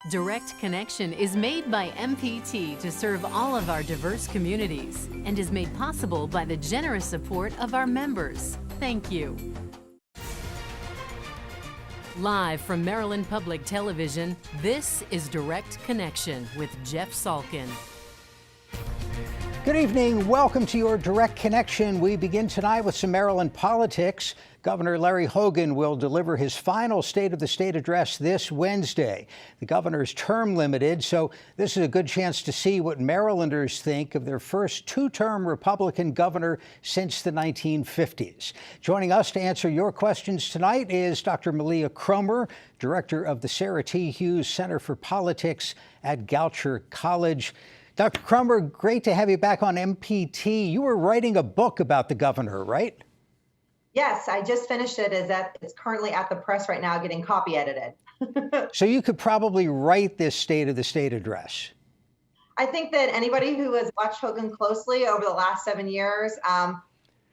Direct Connection is made by MPT to serve all of our diverse communities and is made possible by the generous support of our members. Thank you. Live from Maryland Public Television, this is Direct Connection with Jeff Salkin. Good evening. Welcome to your Direct Connection. We begin tonight with some Maryland politics. Governor Larry Hogan will deliver his final State of the State address this Wednesday. The governor's term limited, so this is a good chance to see what Marylanders think of their first two-term Republican governor since the 1950s. Joining us to answer your questions tonight is Dr. Malia Cromer, director of the Sarah T. Hughes Center for Politics at Goucher College. Dr. Cromer, great to have you back on MPT. You were writing a book about the governor, right? Yes, I just finished it. It's currently at the press right now, getting copy edited. So you could probably write this State of the State address. I think that anybody who has watched Hogan closely over the last 7 years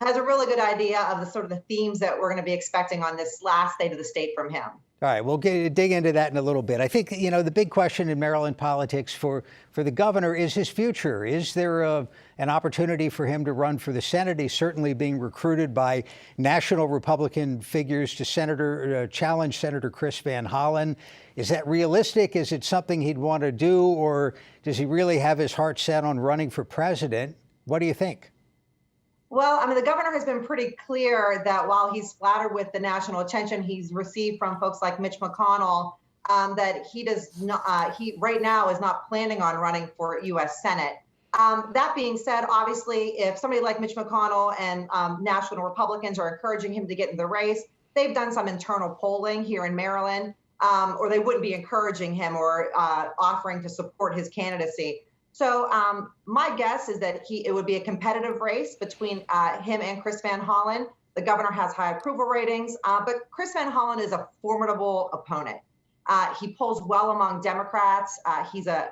has a really good idea of the sort of the themes that we're going to be expecting on this last State of the State from him. All right, we'll dig into that in a little bit. I think, the big question in Maryland politics for the governor is his future. Is there an opportunity for him to run for the Senate? He's certainly being recruited by national Republican figures to challenge Senator Chris Van Hollen. Is that realistic? Is it something he'd want to do, or does he really have his heart set on running for president? What do you think? Well, I mean, the governor has been pretty clear that while he's flattered with the national attention he's received from folks like Mitch McConnell, that he does not, he right now is not planning on running for U.S. Senate. That being said, obviously, if somebody like Mitch McConnell and national Republicans are encouraging him to get in the race, they've done some internal polling here in Maryland, or they wouldn't be encouraging him or offering to support his candidacy. So my guess is that it would be a competitive race between him and Chris Van Hollen. The governor has high approval ratings, but Chris Van Hollen is a formidable opponent. He polls well among Democrats. He's a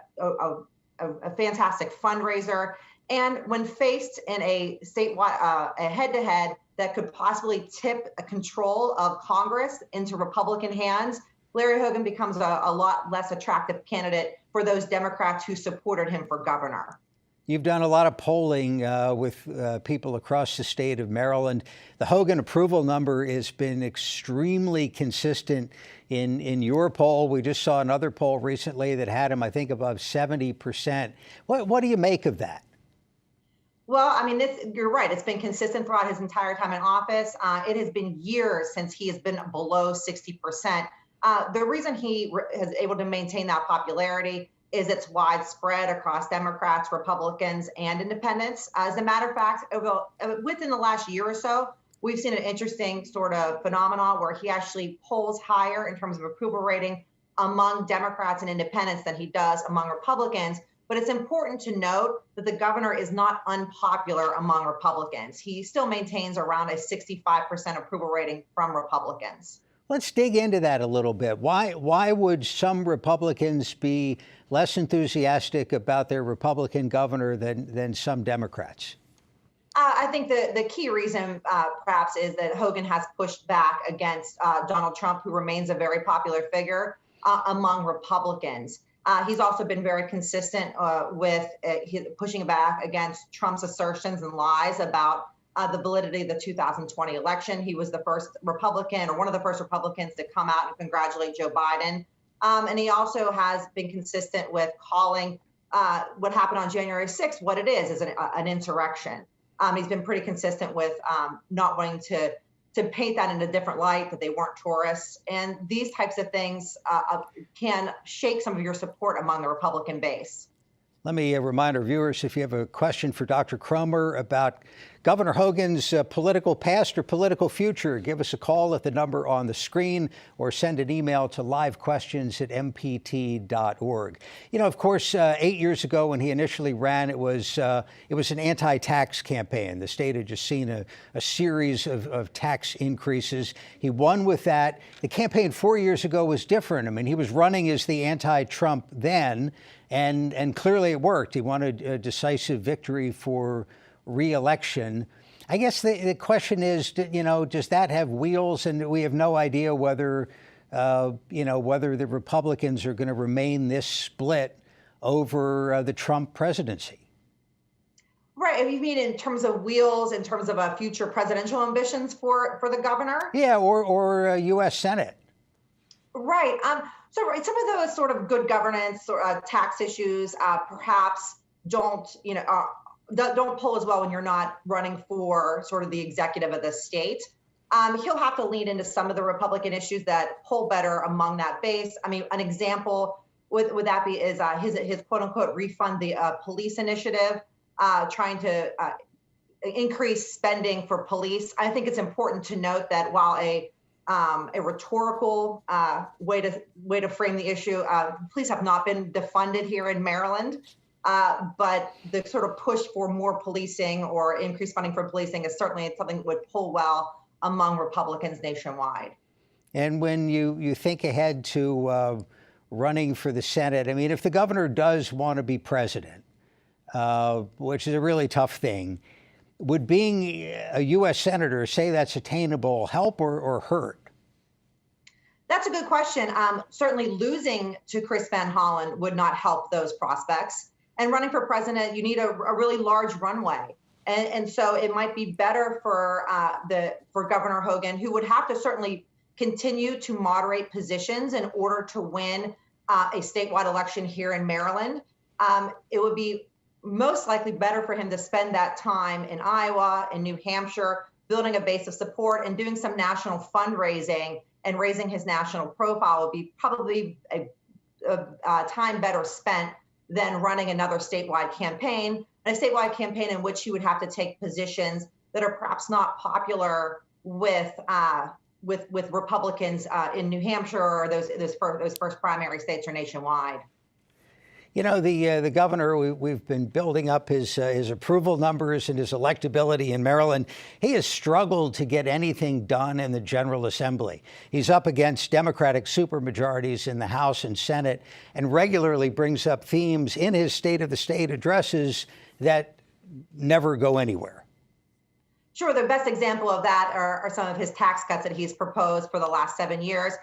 fantastic fundraiser. And when faced in a statewide a head-to-head that could possibly tip a control of Congress into Republican hands, Larry Hogan becomes a lot less attractive candidate for those Democrats who supported him for governor. You've done a lot of polling with people across the state of Maryland. The Hogan approval number has been extremely consistent in your poll. We just saw another poll recently that had him, I think, above 70%. What do you make of that? Well, I mean, you're right. It's been consistent throughout his entire time in office. It has been years since he has been below 60%. The reason he is able to maintain that popularity is it's widespread across Democrats, Republicans, and independents. As a matter of fact, within the last year or so, we've seen an interesting sort of phenomenon where he actually polls higher in terms of approval rating among Democrats and independents than he does among Republicans. But it's important to note that the governor is not unpopular among Republicans. He still maintains around a 65% approval rating from Republicans. Let's dig into that a little bit. Why would some Republicans be less enthusiastic about their Republican governor than some Democrats? I think the key reason perhaps is that Hogan has pushed back against Donald Trump, who remains a very popular figure among Republicans. He's also been very consistent with pushing back against Trump's assertions and lies about the validity of the 2020 election. He was the first Republican, or one of the first Republicans, to come out and congratulate Joe Biden. And he also has been consistent with calling what happened on January 6th what it is an insurrection. He's been pretty consistent with not wanting to paint that in a different light, that they weren't tourists. And these types of things can shake some of your support among the Republican base. Let me remind our viewers, if you have a question for Dr. Cromer about Governor Hogan's political past or political future, give us a call at the number on the screen or send an email to livequestions@mpt.org. Of course, 8 years ago when he initially ran, it was an anti-tax campaign. The state had just seen a series of tax increases. He won with that. The campaign 4 years ago was different. I mean, he was running as the anti-Trump then, and clearly it worked. He wanted a decisive victory for re-election. I guess the question is, does that have wheels? And we have no idea whether whether the Republicans are going to remain this split over the Trump presidency. Right. You mean in terms of wheels, in terms of future presidential ambitions for the governor? Yeah, or U.S. Senate. Right. So right, some of those sort of good governance or tax issues perhaps don't pull as well when you're not running for sort of the executive of the state. He'll have to lean into some of the Republican issues that pull better among that base. I mean, an example would that be is his quote unquote refund the police initiative, trying to increase spending for police. I think it's important to note that while a rhetorical way to frame the issue, police have not been defunded here in Maryland. But the sort of push for more policing or increased funding for policing is certainly something that would pull well among Republicans nationwide. And when you think ahead to running for the Senate, I mean, if the governor does want to be president, which is a really tough thing, would being a U.S. senator, say that's attainable, help or hurt? That's a good question. Certainly losing to Chris Van Hollen would not help those prospects. And running for president, you need a really large runway. And so it might be better for Governor Hogan, who would have to certainly continue to moderate positions in order to win a statewide election here in Maryland. It would be most likely better for him to spend that time in Iowa, in New Hampshire, building a base of support and doing some national fundraising and raising his national profile would be probably a time better spent than running another statewide campaign, and a statewide campaign in which he would have to take positions that are perhaps not popular with Republicans in New Hampshire or those first primary states or nationwide. You know, the governor, we've been building up his approval numbers and his electability in Maryland. He has struggled to get anything done in the General Assembly. He's up against Democratic supermajorities in the House and Senate and regularly brings up themes in his State of the State addresses that never go anywhere. Sure. The best example of that are some of his tax cuts that he's proposed for the last 7 years.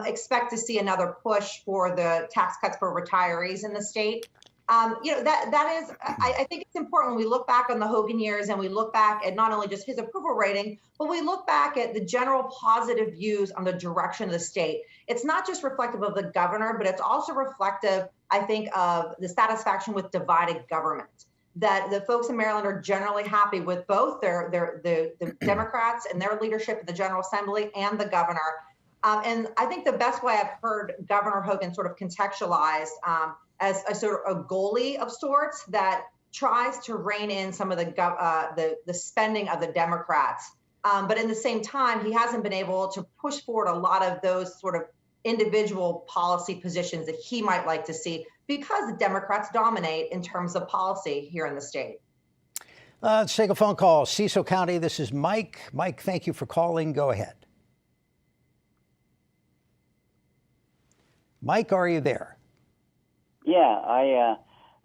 Expect to see another push for the tax cuts for retirees in the state. That is, I think it's important when we look back on the Hogan years and we look back at not only just his approval rating, but we look back at the general positive views on the direction of the state. It's not just reflective of the governor, but it's also reflective, I think, of the satisfaction with divided government. That the folks in Maryland are generally happy with both the Democrats and their leadership in the General Assembly and the governor. And I think the best way I've heard Governor Hogan sort of contextualized as a sort of a goalie of sorts that tries to rein in some of the spending of the Democrats. But in the same time, he hasn't been able to push forward a lot of those sort of individual policy positions that he might like to see because the Democrats dominate in terms of policy here in the state. Let's take a phone call. Cecil County, this is Mike. Mike, thank you for calling. Go ahead. Mike, are you there? Yeah,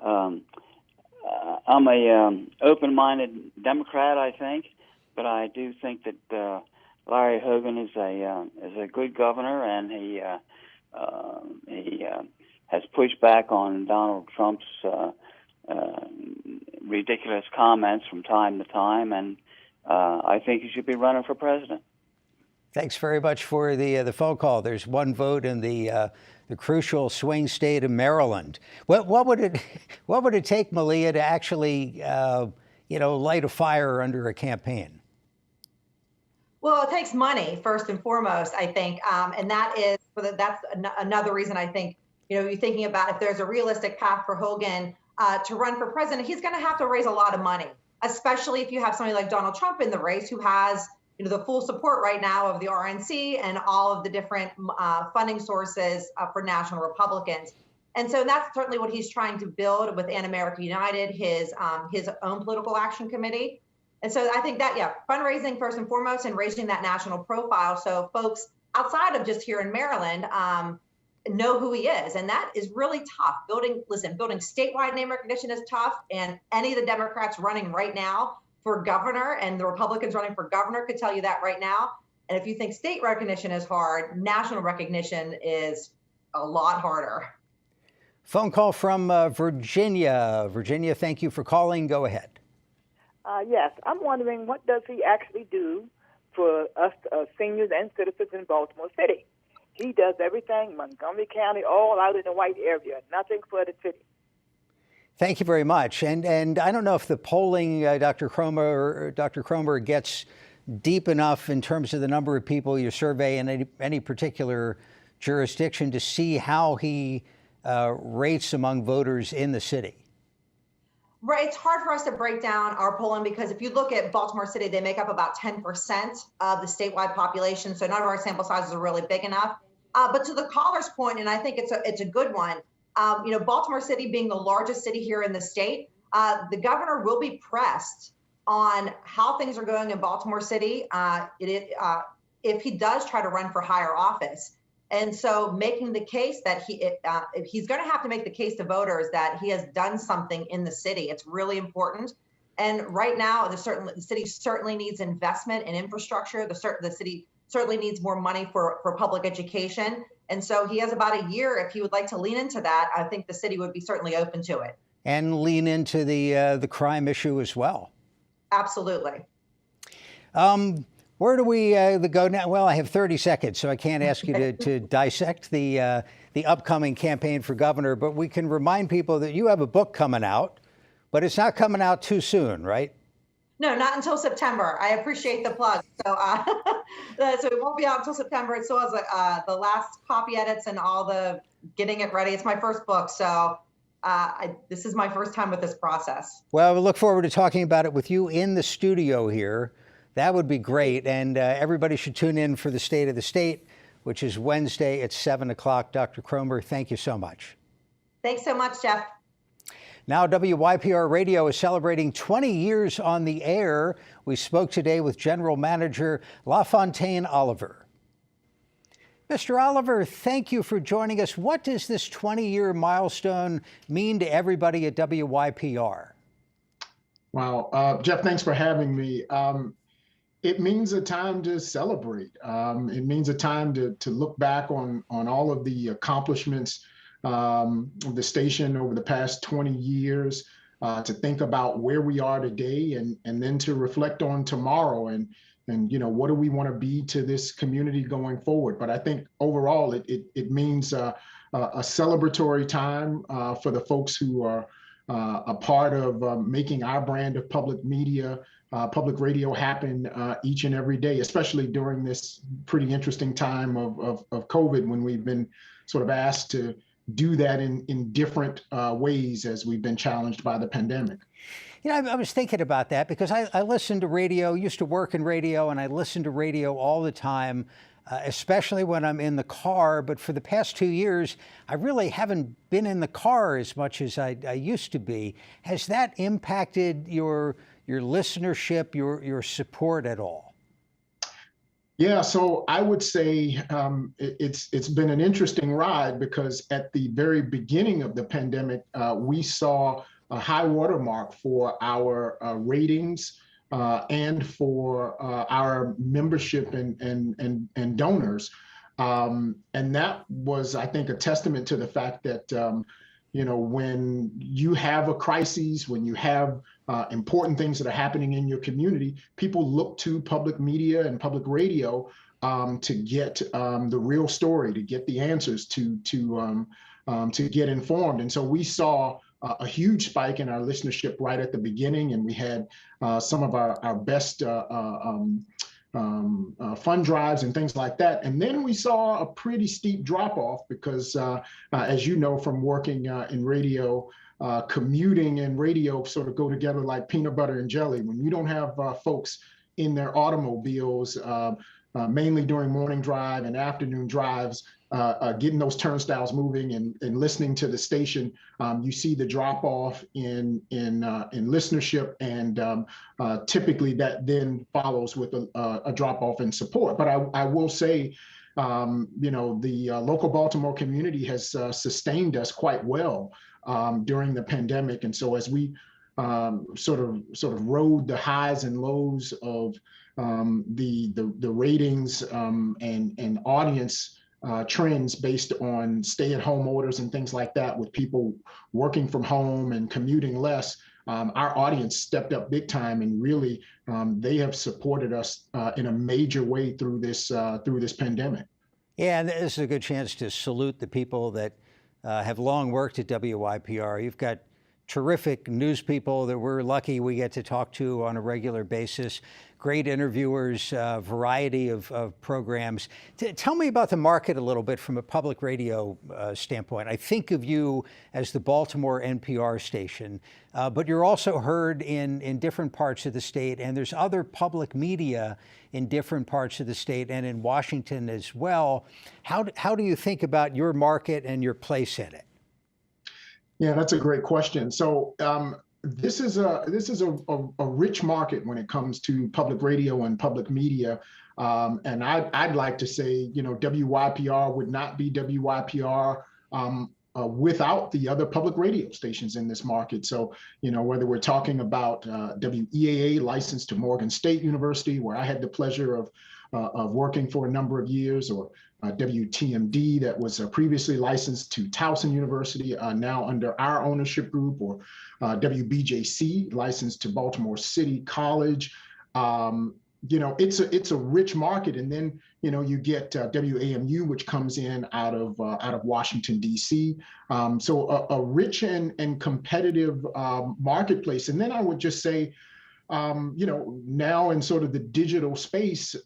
I'm a open-minded Democrat, I think, but I do think that Larry Hogan is a good governor, and he has pushed back on Donald Trump's ridiculous comments from time to time, and I think he should be running for president. Thanks very much for the phone call. There's one vote in the crucial swing state of Maryland. What would it take, Malia, to actually light a fire under a campaign? Well, it takes money first and foremost, I think, and that's another reason I think you're thinking about if there's a realistic path for Hogan to run for president, he's going to have to raise a lot of money, especially if you have somebody like Donald Trump in the race who has the full support right now of the RNC and all of the different funding sources for national Republicans. And so that's certainly what he's trying to build with An America United, his own political action committee. And so I think that, fundraising first and foremost and raising that national profile so folks outside of just here in Maryland know who he is. And that is really tough. Building statewide name recognition is tough. And any of the Democrats running right now for governor and the Republicans running for governor could tell you that right now. And if you think state recognition is hard, national recognition is a lot harder. Phone call from Virginia. Virginia, thank you for calling. Go ahead. Yes, I'm wondering what does he actually do for us seniors and citizens in Baltimore City? He does everything, Montgomery County, all out in the white area, nothing for the city. Thank you very much. And I don't know if the polling, Dr. Cromer, gets deep enough in terms of the number of people you survey in any particular jurisdiction to see how he rates among voters in the city. Right, it's hard for us to break down our polling because if you look at Baltimore City, they make up about 10% of the statewide population, so none of our sample sizes are really big enough. But to the caller's point, and I think it's a good one, Baltimore City being the largest city here in the state, the governor will be pressed on how things are going in Baltimore City if he does try to run for higher office. And so making the case that he's going to have to make the case to voters that he has done something in the city. It's really important. And right now, the city certainly needs investment in infrastructure. The city certainly needs more money for public education. And so he has about a year. If he would like to lean into that, I think the city would be certainly open to it. And lean into the crime issue as well. Absolutely. Where do we go now? Well, I have 30 seconds, so I can't ask you to dissect the upcoming campaign for governor, but we can remind people that you have a book coming out, but it's not coming out too soon, right? No, not until September. I appreciate the plug. So, so it won't be out until September. It still has the last copy edits and all the getting it ready. It's my first book, so this is my first time with this process. Well, we look forward to talking about it with you in the studio here. That would be great. And everybody should tune in for the State of the State, which is Wednesday at 7 o'clock. Dr. Cromer, thank you so much. Thanks so much, Jeff. Now, WYPR Radio is celebrating 20 years on the air. We spoke today with General Manager LaFontaine Oliver. Mr. Oliver, thank you for joining us. What does this 20-year milestone mean to everybody at WYPR? Wow. Jeff, thanks for having me. It means a time to celebrate. It means a time to look back on all of the accomplishments of the station over the past 20 years, to think about where we are today and then to reflect on tomorrow and what do we want to be to this community going forward. But I think overall it means a celebratory time for the folks who are a part of making our brand of public media, public radio happen each and every day, especially during this pretty interesting time of COVID, when we've been sort of asked to do that in different ways as we've been challenged by the pandemic. I was thinking about that because I listen to radio, used to work in radio, and I listen to radio all the time, especially when I'm in the car. But for the past 2 years, I really haven't been in the car as much as I used to be. Has that impacted your listenership, your support at all? Yeah, so I would say it's been an interesting ride because at the very beginning of the pandemic, we saw a high watermark for our ratings and for our membership and donors. And that was, I think, a testament to the fact that when you have a crisis, when you have important things that are happening in your community, people look to public media and public radio to get the real story, to get the answers, to get informed. And so we saw a huge spike in our listenership right at the beginning, and we had some of our best fund drives and things like that. And then we saw a pretty steep drop off because, as you know, from working in radio, commuting and radio sort of go together like peanut butter and jelly. When you don't have folks in their automobiles, mainly during morning drive and afternoon drives, getting those turnstiles moving and listening to the station, you see the drop off in listenership, and typically that then follows with a drop off in support. But I will say, the local Baltimore community has sustained us quite well during the pandemic, and so as we sort of rode the highs and lows of the ratings and audience trends based on stay-at-home orders and things like that, with people working from home and commuting less. Our audience stepped up big time, and really they have supported us in a major way through this pandemic. Yeah, and this is a good chance to salute the people that have long worked at WYPR. You've got terrific news people that we're lucky we get to talk to on a regular basis. Great interviewers, variety of programs. Tell me about the market a little bit from a public radio standpoint. I think of you as the Baltimore NPR station, but you're also heard in different parts of the state, and there's other public media in different parts of the state and in Washington as well. How do you think about your market and your place in it? Yeah, that's a great question. So this is a rich market when it comes to public radio and public media. And I'd like to say, WYPR would not be WYPR without the other public radio stations in this market. So, whether we're talking about WEAA, licensed to Morgan State University, where I had the pleasure of working for a number of years, or WTMD, that was previously licensed to Towson University, now under our ownership group, or WBJC, licensed to Baltimore City College. It's a rich market. And then you get WAMU, which comes in out of Washington D.C. So a rich and competitive marketplace. And then I would just say, now in sort of the digital space,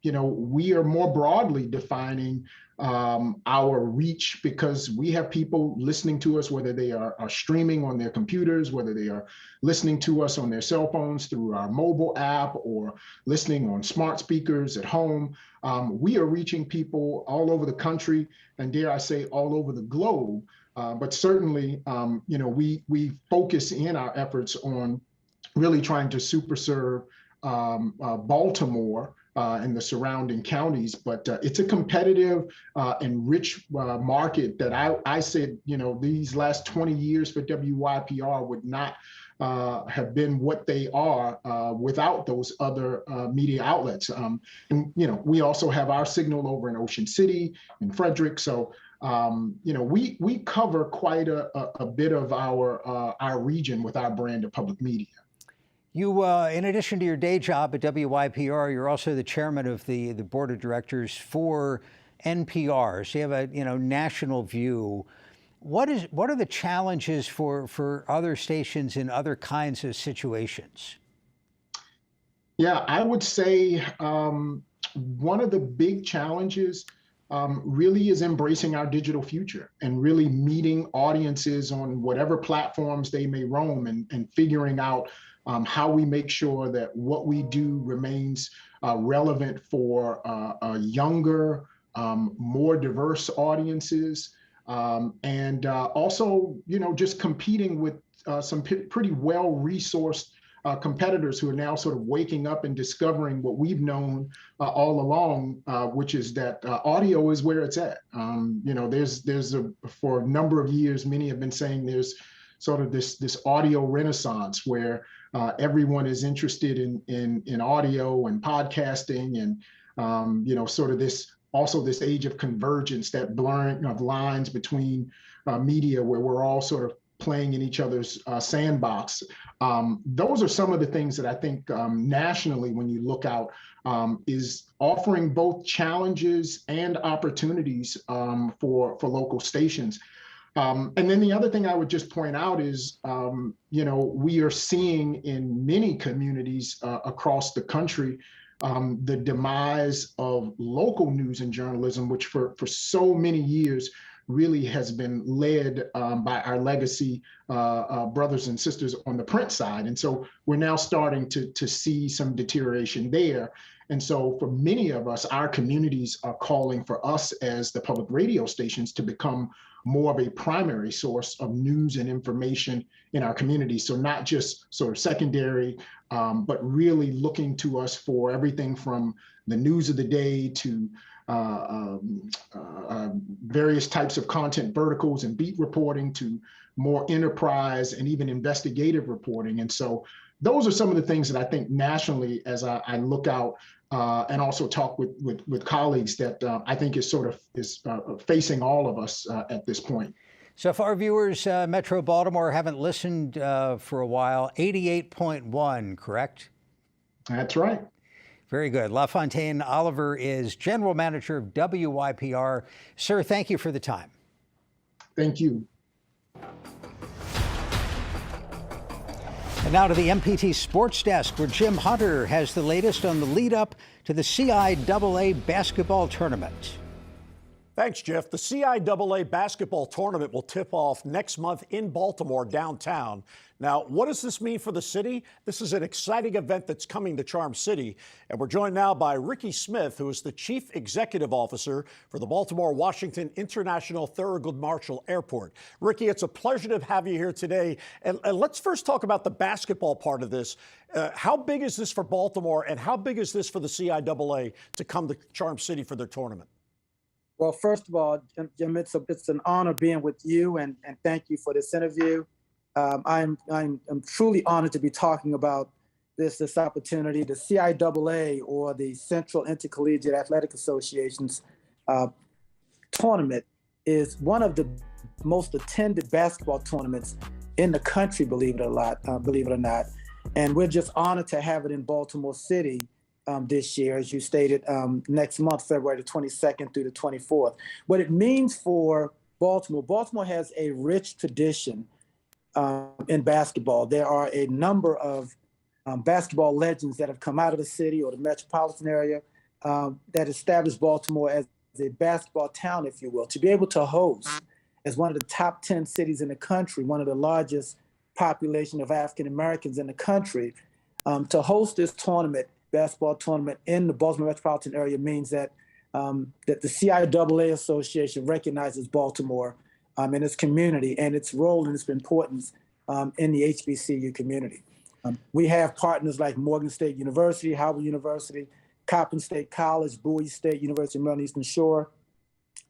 we are more broadly defining our reach, because we have people listening to us, whether they are streaming on their computers, whether they are listening to us on their cell phones through our mobile app, or listening on smart speakers at home. We are reaching people all over the country, and dare I say, all over the globe. But certainly, we focus in our efforts on really trying to super serve Baltimore and the surrounding counties. But it's a competitive and rich market that I said, these last 20 years for WYPR would not have been what they are without those other media outlets. And we also have our signal over in Ocean City, in Frederick. So we cover quite a bit of our region with our brand of public media. You, in addition to your day job at WYPR, you're also the chairman of the board of directors for NPR. So you have a national view. What are the challenges for other stations in other kinds of situations? Yeah, I would say one of the big challenges really is embracing our digital future and really meeting audiences on whatever platforms they may roam, and figuring out how we make sure that what we do remains relevant for younger, more diverse audiences, and also, just competing with some pretty well-resourced competitors who are now sort of waking up and discovering what we've known all along, which is that audio is where it's at. For a number of years, many have been saying there's sort of this audio renaissance where everyone is interested in audio and podcasting, and sort of this age of convergence, that blurring of lines between media, where we're all sort of playing in each other's sandbox. Those are some of the things that I think nationally, when you look out, is offering both challenges and opportunities for local stations. And then the other thing I would just point out is, we are seeing in many communities across the country the demise of local news and journalism, which for so many years really has been led by our legacy brothers and sisters on the print side. And so we're now starting to see some deterioration there. And so for many of us, our communities are calling for us as the public radio stations to become more of a primary source of news and information in our community. So not just sort of secondary, but really looking to us for everything from the news of the day to various types of content verticals and beat reporting to more enterprise and even investigative reporting. And so those are some of the things that I think nationally, as I look out and also talk with colleagues, that I think is facing all of us at this point. So if our viewers, Metro Baltimore, haven't listened for a while, 88.1, correct? That's right. Very good. LaFontaine Oliver is General Manager of WYPR. Sir, thank you for the time. Thank you. And now to the MPT Sports Desk, where Jim Hunter has the latest on the lead up to the CIAA basketball tournament. Thanks, Jeff. The CIAA basketball tournament will tip off next month in Baltimore downtown. Now, what does this mean for the city? This is an exciting event that's coming to Charm City. And we're joined now by Ricky Smith, who is the Chief Executive Officer for the Baltimore-Washington International Thurgood Marshall Airport. Ricky, it's a pleasure to have you here today. And let's first talk about the basketball part of this. How big is this for Baltimore, and how big is this for the CIAA to come to Charm City for their tournament? Well, first of all, Jim, it's an honor being with you, and thank you for this interview. I'm truly honored to be talking about this opportunity. The CIAA, or the Central Intercollegiate Athletic Association's tournament, is one of the most attended basketball tournaments in the country, believe it or not. And we're just honored to have it in Baltimore City this year, as you stated, next month, February the 22nd through the 24th. What it means for Baltimore has a rich tradition in basketball. There are a number of basketball legends that have come out of the city or the metropolitan area that established Baltimore as a basketball town, if you will. To be able to host, as one of the top 10 cities in the country, one of the largest population of African Americans in the country, to host this basketball tournament in the Baltimore metropolitan area means that that the CIAA Association recognizes Baltimore and its community and its role and its importance in the HBCU community. We have partners like Morgan State University, Howard University, Coppin State College, Bowie State, University of Maryland Eastern Shore,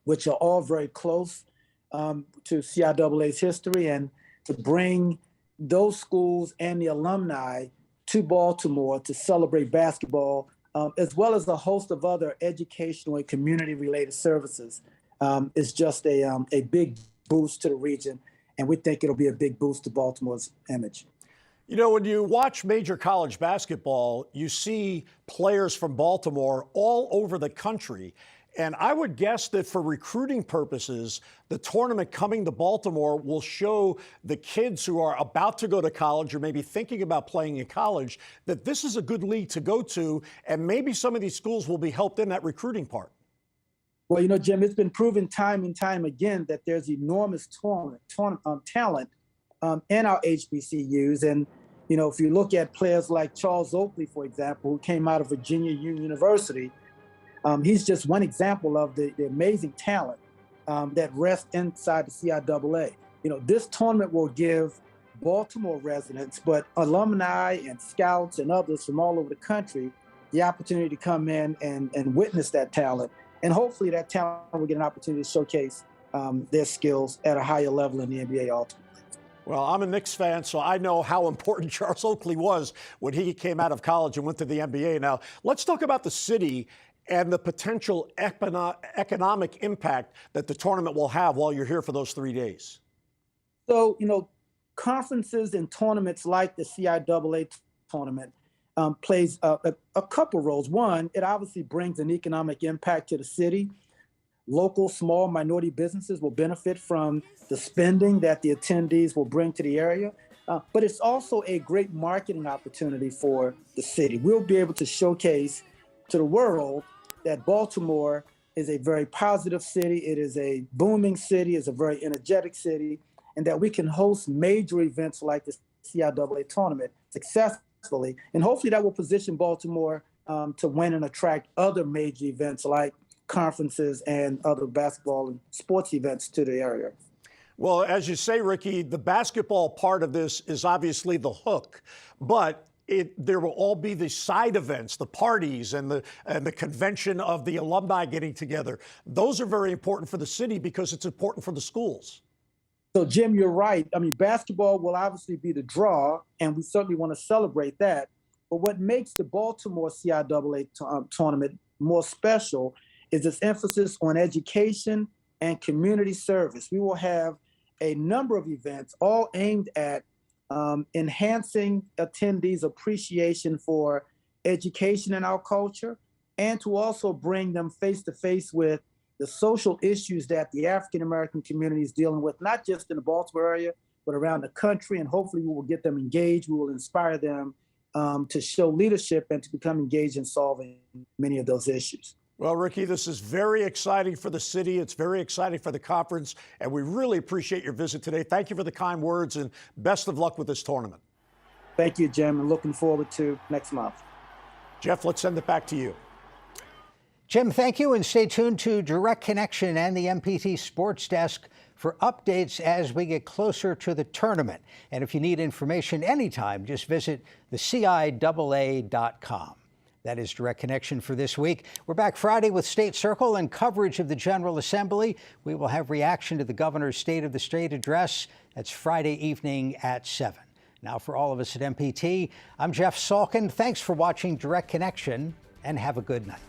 which are all very close to CIAA's history, and to bring those schools and the alumni to Baltimore to celebrate basketball, as well as a host of other educational and community-related services, is just a big boost to the region, and we think it'll be a big boost to Baltimore's image. You know, when you watch major college basketball, you see players from Baltimore all over the country. And I would guess that for recruiting purposes, the tournament coming to Baltimore will show the kids who are about to go to college or maybe thinking about playing in college that this is a good league to go to, and maybe some of these schools will be helped in that recruiting part. Well, you know, Jim, it's been proven time and time again that there's enormous talent in our HBCUs. And, you know, if you look at players like Charles Oakley, for example, who came out of Virginia Union University, he's just one example of the amazing talent that rests inside the CIAA. You know, this tournament will give Baltimore residents, but alumni and scouts and others from all over the country, the opportunity to come in and witness that talent. And hopefully that talent will get an opportunity to showcase their skills at a higher level in the NBA ultimately. Well, I'm a Knicks fan, so I know how important Charles Oakley was when he came out of college and went to the NBA. Now, let's talk about the city and the potential economic impact that the tournament will have while you're here for those 3 days. So, you know, conferences and tournaments like the CIAA tournament plays a couple roles. One, it obviously brings an economic impact to the city. Local small minority businesses will benefit from the spending that the attendees will bring to the area. But it's also a great marketing opportunity for the city. We'll be able to showcase to the world that Baltimore is a very positive city. It is a booming city. It's a very energetic city, and that we can host major events like the CIAA tournament successfully. And hopefully that will position Baltimore to win and attract other major events like conferences and other basketball and sports events to the area. Well, as you say, Ricky, the basketball part of this is obviously the hook, but there will all be the side events, the parties, and the convention of the alumni getting together. Those are very important for the city because it's important for the schools. So, Jim, you're right. I mean, basketball will obviously be the draw, and we certainly want to celebrate that. But what makes the Baltimore CIAA tournament more special is its emphasis on education and community service. We will have a number of events all aimed at enhancing attendees' appreciation for education in our culture, and to also bring them face to face with the social issues that the African American community is dealing with, not just in the Baltimore area, but around the country. And hopefully we will get them engaged. We will inspire them to show leadership and to become engaged in solving many of those issues. Well, Ricky, this is very exciting for the city. It's very exciting for the conference, and we really appreciate your visit today. Thank you for the kind words, and best of luck with this tournament. Thank you, Jim, and looking forward to next month. Jeff, let's send it back to you. Jim, thank you, and stay tuned to Direct Connection and the MPT Sports Desk for updates as we get closer to the tournament. And if you need information anytime, just visit theciaa.com. That is Direct Connection for this week. We're back Friday with State Circle and coverage of the General Assembly. We will have reaction to the governor's State of the State address. That's Friday evening at 7. Now, for all of us at MPT, I'm Jeff Salkin. Thanks for watching Direct Connection, and have a good night.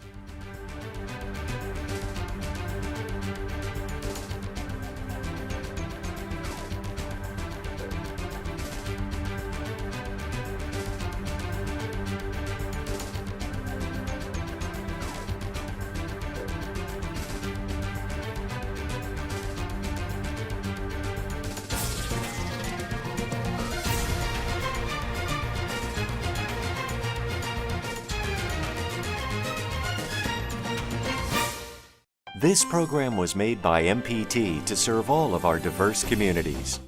This program was made by MPT to serve all of our diverse communities.